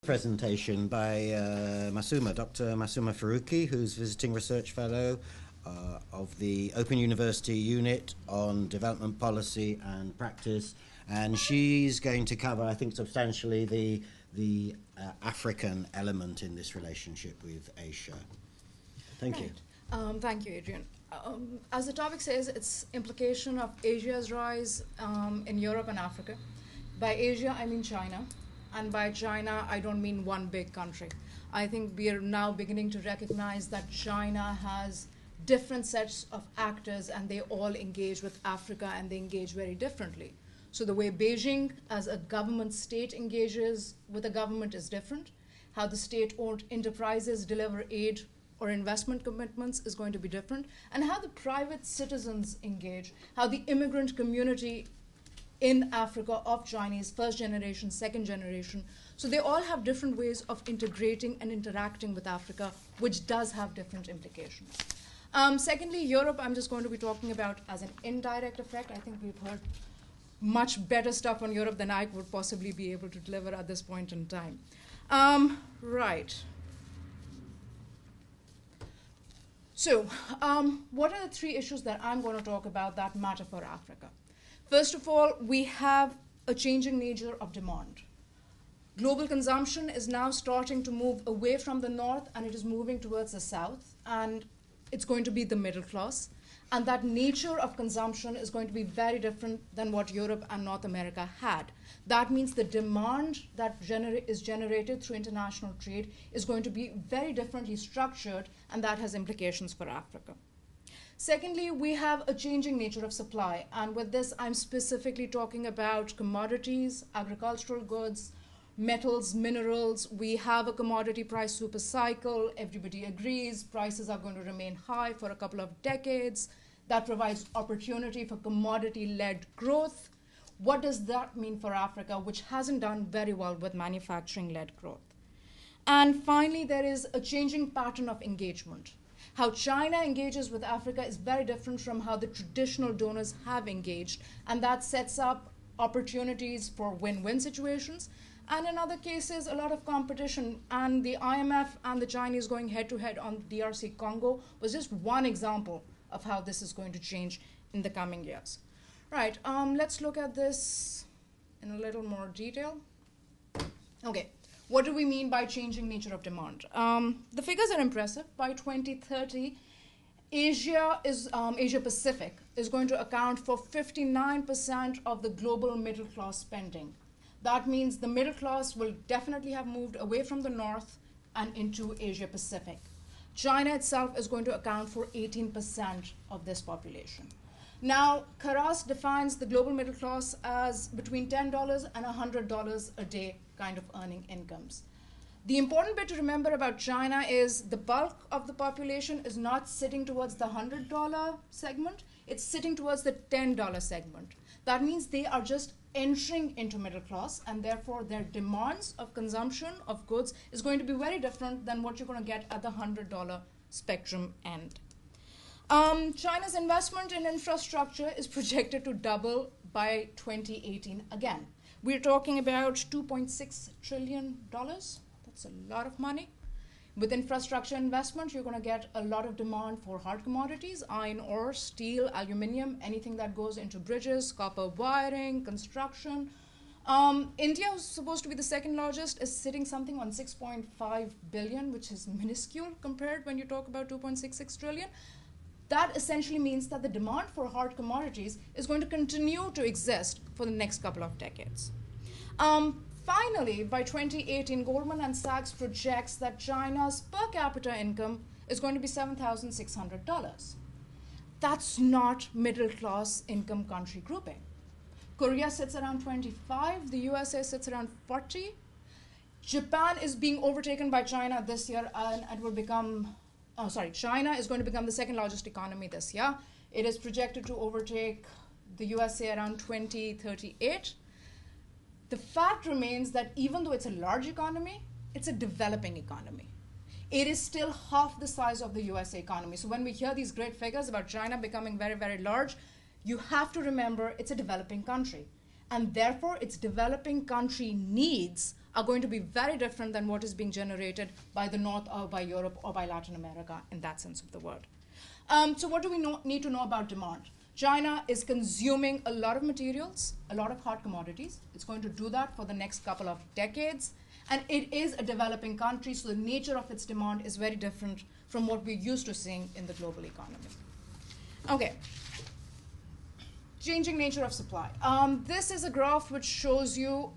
Presentation by Dr. Masuma Farooki, who's visiting research fellow of the Open University Unit on Development Policy and Practice, and she's going to cover, I think, substantially the African element in this relationship with Asia. Thank you. Thank you, Adrian. As the topic says, it's implication of Asia's rise in Europe and Africa. By Asia, I mean China. And by China, I don't mean one big country. I think we are now beginning to recognize that China has different sets of actors, and they all engage with Africa, and they engage very differently. So the way Beijing, as a government state, engages with a government is different. How the state-owned enterprises deliver aid or investment commitments is going to be different. And how the private citizens engage, how the immigrant community in Africa of Chinese, first generation, second generation. So they all have different ways of integrating and interacting with Africa, which does have different implications. Secondly, Europe, I'm just going to be talking about as an indirect effect. I think we've heard much better stuff on Europe than I would possibly be able to deliver at this point in time. Right. So what are the three issues that I'm going to talk about that matter for Africa? First of all, we have a changing nature of demand. Global consumption is now starting to move away from the north, and it is moving towards the south, and it's going to be the middle class. And that nature of consumption is going to be very different than what Europe and North America had. That means the demand that is generated through international trade is going to be very differently structured, and that has implications for Africa. Secondly, we have a changing nature of supply, and with this I'm specifically talking about commodities, agricultural goods, metals, minerals. We have a commodity price super cycle. Everybody agrees prices are going to remain high for a couple of decades. That provides opportunity for commodity-led growth. What does that mean for Africa, which hasn't done very well with manufacturing-led growth? And finally, there is a changing pattern of engagement. How China engages with Africa is very different from how the traditional donors have engaged, and that sets up opportunities for win-win situations. And in other cases, a lot of competition, and the IMF and the Chinese going head-to-head on DRC Congo was just one example of how this is going to change in the coming years. Right, let's look at this in a little more detail. Okay. What do we mean by changing nature of demand? The figures are impressive. By 2030, Asia Pacific is going to account for 59% of the global middle class spending. That means the middle class will definitely have moved away from the north and into Asia Pacific. China itself is going to account for 18% of this population. Now, Karas defines the global middle class as between $10 and $100 a day kind of earning incomes. The important bit to remember about China is the bulk of the population is not sitting towards the $100 segment, it's sitting towards the $10 segment. That means they are just entering into middle class, and therefore their demands of consumption of goods is going to be very different than what you're going to get at the $100 spectrum end. China's investment in infrastructure is projected to double by 2018 again. We're talking about $2.6 trillion. That's a lot of money. With infrastructure investment, you're going to get a lot of demand for hard commodities, iron ore, steel, aluminium, anything that goes into bridges, copper wiring, construction. India, who's supposed to be the second largest, is sitting something on 6.5 billion, which is minuscule compared when you talk about 2.66 trillion. That essentially means that the demand for hard commodities is going to continue to exist for the next couple of decades. Finally, by 2018, Goldman Sachs projects that China's per capita income is going to be $7,600. That's not middle class income country grouping. Korea sits around 25, the USA sits around 40. Japan is being overtaken by China this year, and it will become China is going to become the second largest economy this year. It is projected to overtake the USA around 2038. The fact remains that even though it's a large economy, it's a developing economy. It is still half the size of the USA economy. So when we hear these great figures about China becoming very, very large, you have to remember it's a developing country. And therefore, its developing country needs are going to be very different than what is being generated by the North or by Europe or by Latin America in that sense of the word. So what do we need to know about demand? China is consuming a lot of materials, a lot of hot commodities. It's going to do that for the next couple of decades. And it is a developing country, so the nature of its demand is very different from what we're used to seeing in the global economy. Okay. Changing nature of supply. This is a graph which shows you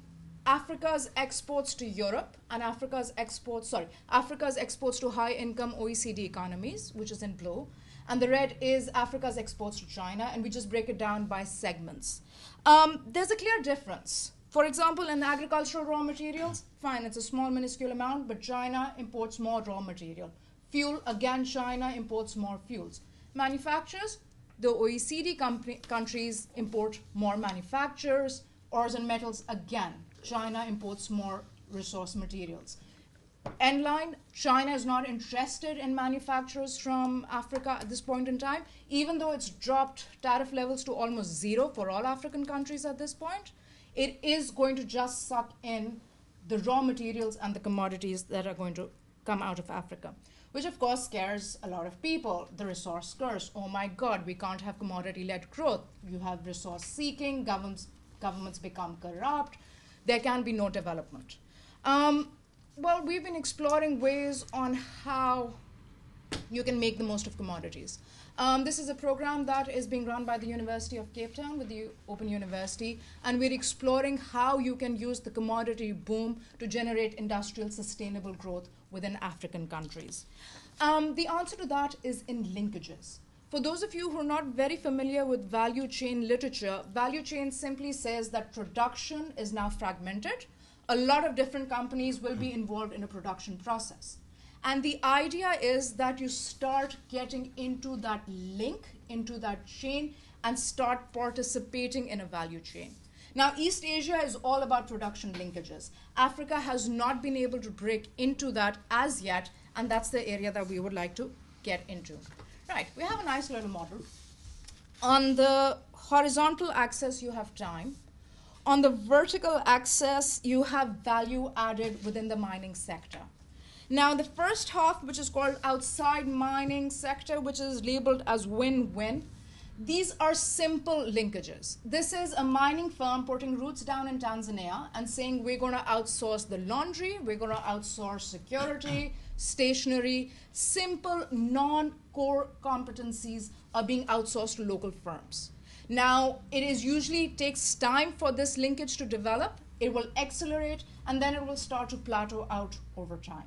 Africa's exports to Europe and Africa's exports to high-income OECD economies, which is in blue. And the red is Africa's exports to China, and we just break it down by segments. There's a clear difference. For example, in agricultural raw materials, fine, it's a small, minuscule amount, but China imports more raw material. Fuel, again, China imports more fuels. Manufacturers, the OECD countries import more manufacturers. Ores and metals, again, China imports more resource materials. End line, China is not interested in manufacturers from Africa at this point in time, even though it's dropped tariff levels to almost zero for all African countries at this point. It is going to just suck in the raw materials and the commodities that are going to come out of Africa, which of course scares a lot of people. The resource curse, oh my God, we can't have commodity-led growth. You have resource seeking, governments become corrupt, there can be no development. Well, we've been exploring ways on how you can make the most of commodities. This is a program that is being run by the University of Cape Town with the Open University, and we're exploring how you can use the commodity boom to generate industrial sustainable growth within African countries. The answer to that is in linkages. For those of you who are not very familiar with value chain literature, value chain simply says that production is now fragmented. A lot of different companies will be involved in a production process. And the idea is that you start getting into that link, into that chain, and start participating in a value chain. Now, East Asia is all about production linkages. Africa has not been able to break into that as yet, and that's the area that we would like to get into. Right, we have a nice little model. On the horizontal axis, you have time. On the vertical axis, you have value added within the mining sector. Now, the first half, which is called outside mining sector, which is labeled as win-win, these are simple linkages. This is a mining firm putting roots down in Tanzania and saying, we're going to outsource the laundry, we're going to outsource security, stationery. Simple, non-core competencies are being outsourced to local firms. Now, it is usually takes time for this linkage to develop. It will accelerate, and then it will start to plateau out over time.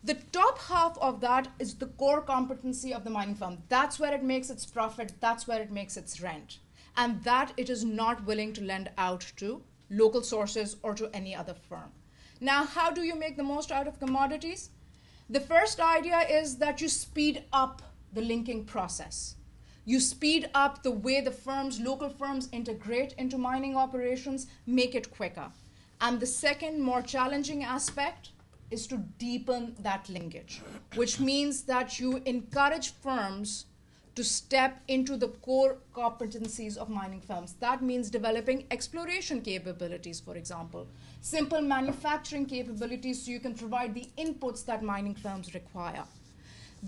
The top half of that is the core competency of the mining firm. That's where it makes its profit. That's where it makes its rent. And that it is not willing to lend out to local sources or to any other firm. Now, how do you make the most out of commodities? The first idea is that you speed up the linking process. You speed up the way the firms, local firms, integrate into mining operations, make it quicker. And the second, more challenging aspect is to deepen that linkage, which means that you encourage firms to step into the core competencies of mining firms. That means developing exploration capabilities, for example, simple manufacturing capabilities so you can provide the inputs that mining firms require.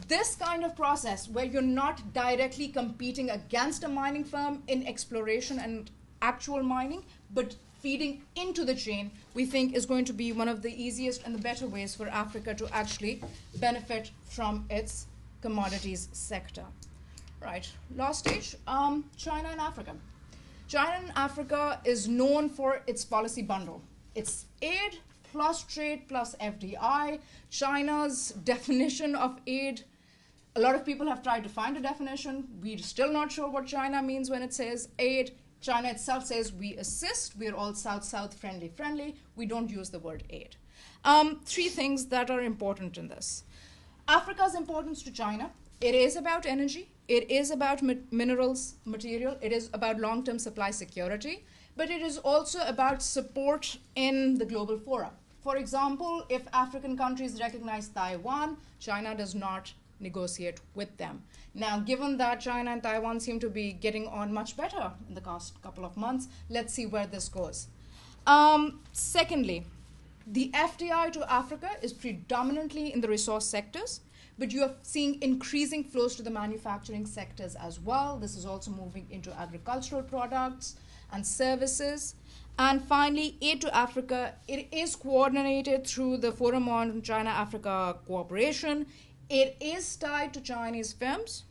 This kind of process, where you're not directly competing against a mining firm in exploration and actual mining, but feeding into the chain, we think is going to be one of the easiest and the better ways for Africa to actually benefit from its commodities sector. Right, last stage, China and Africa. China and Africa is known for its policy bundle. It's aid plus trade plus FDI. China's definition of aid, a lot of people have tried to find a definition. We're still not sure what China means when it says aid. China itself says we assist, we're all South-South friendly. We don't use the word aid. Three things that are important in this. Africa's importance to China. It is about energy. It is about minerals, material. It is about long-term supply security. But it is also about support in the global fora. For example, if African countries recognize Taiwan, China does not negotiate with them. Now, given that China and Taiwan seem to be getting on much better in the past couple of months, let's see where this goes. Secondly, The FDI to Africa is predominantly in the resource sectors, but you are seeing increasing flows to the manufacturing sectors as well. This is also moving into agricultural products and services. And finally, aid to Africa, it is coordinated through the Forum on China-Africa Cooperation. It is tied to Chinese firms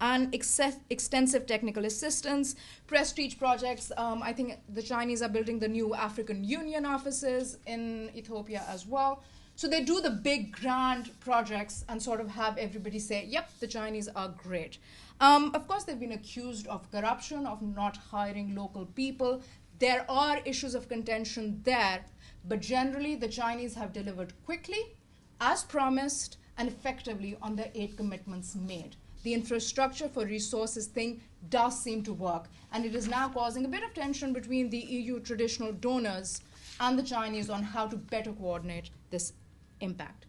and extensive technical assistance, prestige projects. I think the Chinese are building the new African Union offices in Ethiopia as well. So they do the big grand projects and sort of have everybody say, yep, the Chinese are great. Of course, they've been accused of corruption, of not hiring local people. There are issues of contention there, but generally the Chinese have delivered quickly, as promised, and effectively on the aid commitments made. The infrastructure for resources thing does seem to work, and it is now causing a bit of tension between the EU traditional donors and the Chinese on how to better coordinate this impact.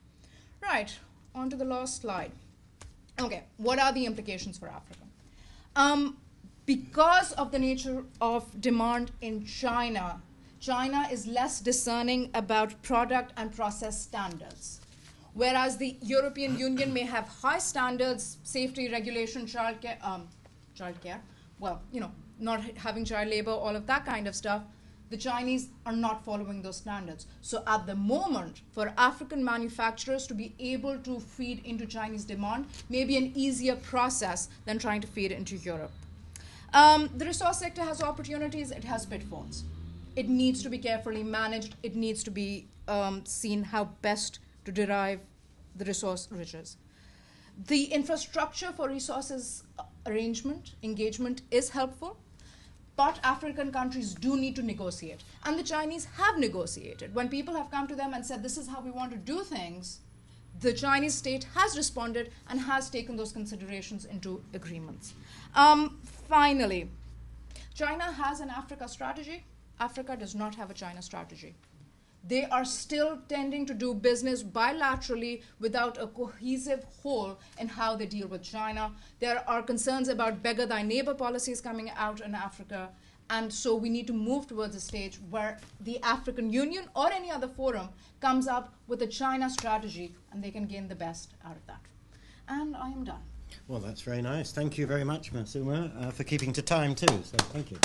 Right, on to the last slide. Okay, what are the implications for Africa? Because of the nature of demand in China, China is less discerning about product and process standards. Whereas the European Union may have high standards, safety, regulation, childcare, well, you know, not having child labor, all of that kind of stuff, the Chinese are not following those standards. So at the moment, for African manufacturers to be able to feed into Chinese demand may be an easier process than trying to feed into Europe. The resource sector has opportunities, it has pitfalls. It needs to be carefully managed, it needs to be seen how best to derive the resource riches. The infrastructure for resources engagement is helpful, but African countries do need to negotiate. And the Chinese have negotiated. When people have come to them and said, this is how we want to do things, the Chinese state has responded and has taken those considerations into agreements. Finally, China has an Africa strategy. Africa does not have a China strategy. They are still tending to do business bilaterally without a cohesive whole in how they deal with China. There are concerns about beggar thy neighbor policies coming out in Africa. And so we need to move towards a stage where the African Union or any other forum comes up with a China strategy and they can gain the best out of that. And I am done. Well, that's very nice. Thank you very much, Masuma, for keeping to time too. So thank you.